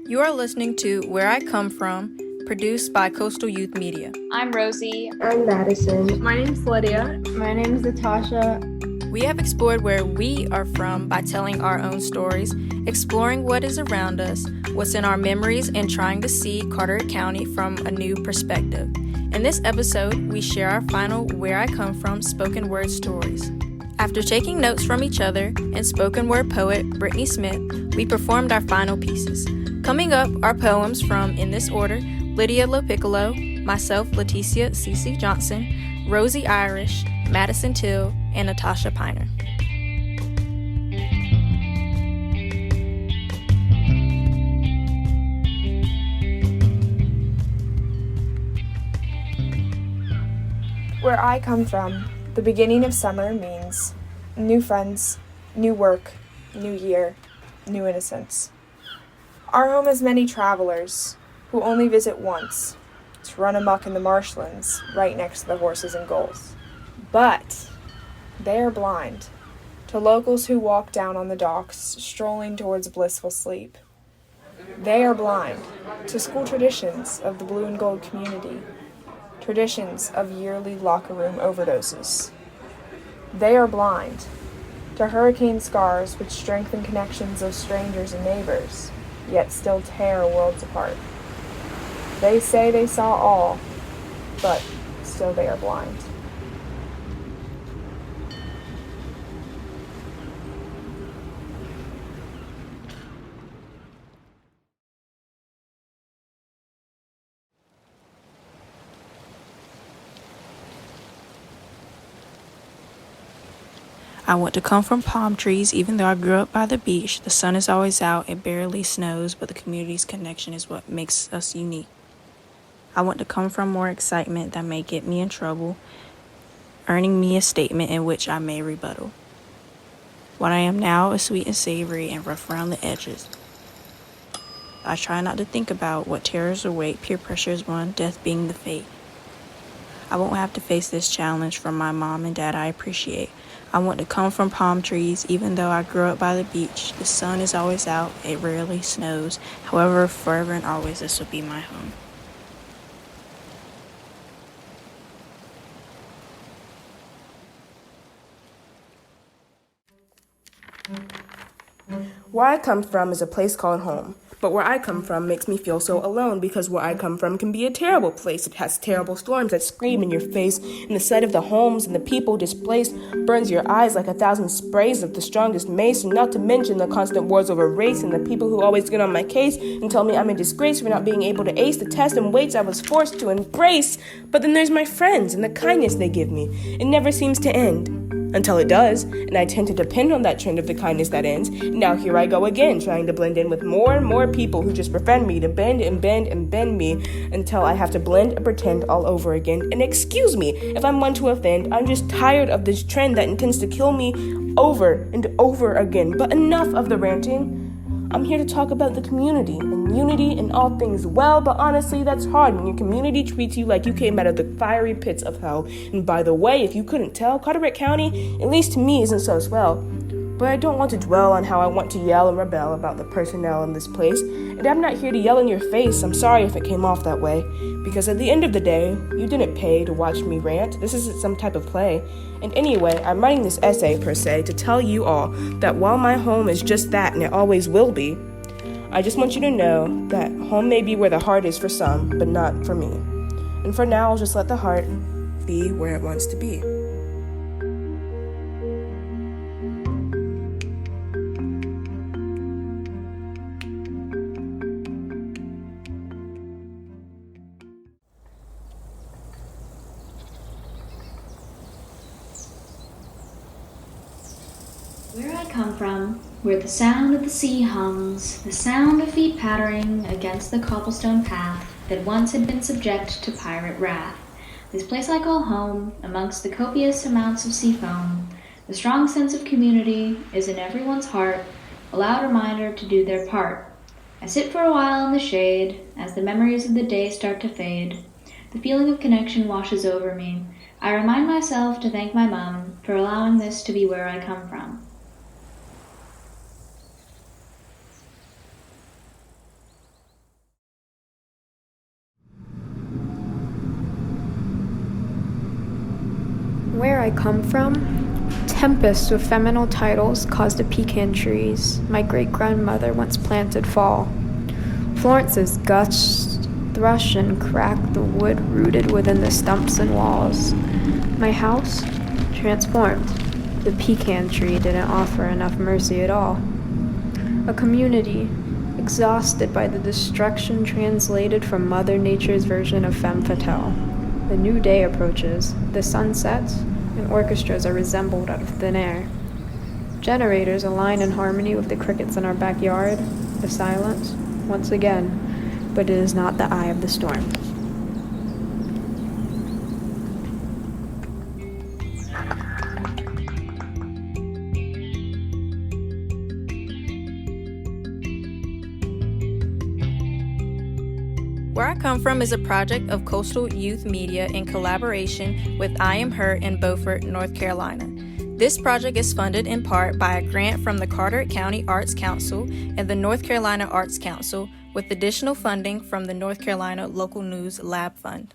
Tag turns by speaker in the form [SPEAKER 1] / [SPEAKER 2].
[SPEAKER 1] You are listening to Where I Come From, produced by Coastal Youth Media.
[SPEAKER 2] I'm Rosie.
[SPEAKER 3] I'm Madison.
[SPEAKER 4] My name's Lydia.
[SPEAKER 3] My name's Natasha.
[SPEAKER 1] We have explored where we are from by telling our own stories, exploring what is around us, what's in our memories, and trying to see Carteret County from a new perspective. In this episode, we share our final Where I Come From spoken word stories. After taking notes from each other and spoken word poet Brittany Smith, we performed our final pieces. Coming up are poems from, in this order, Lydia Lopiccolo, myself Leticia Cece Johnson, Rosie Irish, Madison Till, and Natasha Piner.
[SPEAKER 4] Where I come from, the beginning of summer means new friends, new work, new year, new innocence. Our home has many travelers who only visit once to run amok in the marshlands right next to the horses and gulls. But they are blind to locals who walk down on the docks, strolling towards blissful sleep. They are blind to school traditions of the blue and gold community, traditions of yearly locker room overdoses. They are blind to hurricane scars which strengthen connections of strangers and neighbors, yet still tear worlds apart. They say they saw all, but still they are blind.
[SPEAKER 1] I want to come from palm trees, even though I grew up by the beach. The sun is always out, it barely snows, but the community's connection is what makes us unique. I want to come from more excitement that may get me in trouble, earning me a statement in which I may rebuttal. What I am now is sweet and savory and rough around the edges. I try not to think about what terrors await, peer pressure is one, death being the fate. I won't have to face this challenge from my mom and dad I appreciate. I want to come from palm trees, even though I grew up by the beach. The sun is always out, it rarely snows. However, forever and always, this will be my home.
[SPEAKER 3] Where I come from is a place called home. But where I come from makes me feel so alone because where I come from can be a terrible place. It has terrible storms that scream in your face, and the sight of the homes and the people displaced burns your eyes like 1,000 sprays of the strongest mace, and not to mention the constant wars over race and the people who always get on my case and tell me I'm a disgrace for not being able to ace the test and weights I was forced to embrace. But then there's my friends and the kindness they give me. It never seems to end. Until it does, and I tend to depend on that trend of the kindness that ends. Now here I go again, trying to blend in with more and more people who just befriend me to bend and bend and bend me until I have to blend and pretend all over again. And excuse me if I'm one to offend, I'm just tired of this trend that intends to kill me over and over again. But enough of the ranting. I'm here to talk about the community and unity and all things well, but honestly, that's hard when your community treats you like you came out of the fiery pits of hell. And by the way, if you couldn't tell, Carteret County, at least to me, isn't so swell. But I don't want to dwell on how I want to yell and rebel about the personnel in this place. And I'm not here to yell in your face. I'm sorry if it came off that way. Because at the end of the day, you didn't pay to watch me rant. This isn't some type of play. And anyway, I'm writing this essay, per se, to tell you all that while my home is just that, and it always will be, I just want you to know that home may be where the heart is for some, but not for me. And for now, I'll just let the heart be where it wants to be.
[SPEAKER 2] Where I come from, where the sound of the sea hums, the sound of feet pattering against the cobblestone path that once had been subject to pirate wrath. This place I call home, amongst the copious amounts of sea foam. The strong sense of community is in everyone's heart, a loud reminder to do their part. I sit for a while in the shade, as the memories of the day start to fade. The feeling of connection washes over me. I remind myself to thank my mom for allowing this to be where I come from.
[SPEAKER 4] I come from, tempests with feminine titles caused the pecan trees my great-grandmother once planted fall. Florence's gusts thrush and crack the wood rooted within the stumps and walls. My house, transformed. The pecan tree didn't offer enough mercy at all. A community, exhausted by the destruction translated from Mother Nature's version of femme fatale. The new day approaches, the sun sets, and orchestras are resembled out of thin air. Generators align in harmony with the crickets in our backyard, the silence, once again, but it is not the eye of the storm.
[SPEAKER 1] Where I Come From is a project of Coastal Youth Media in collaboration with I Am Her in Beaufort, North Carolina. This project is funded in part by a grant from the Carteret County Arts Council and the North Carolina Arts Council, with additional funding from the North Carolina Local News Lab Fund.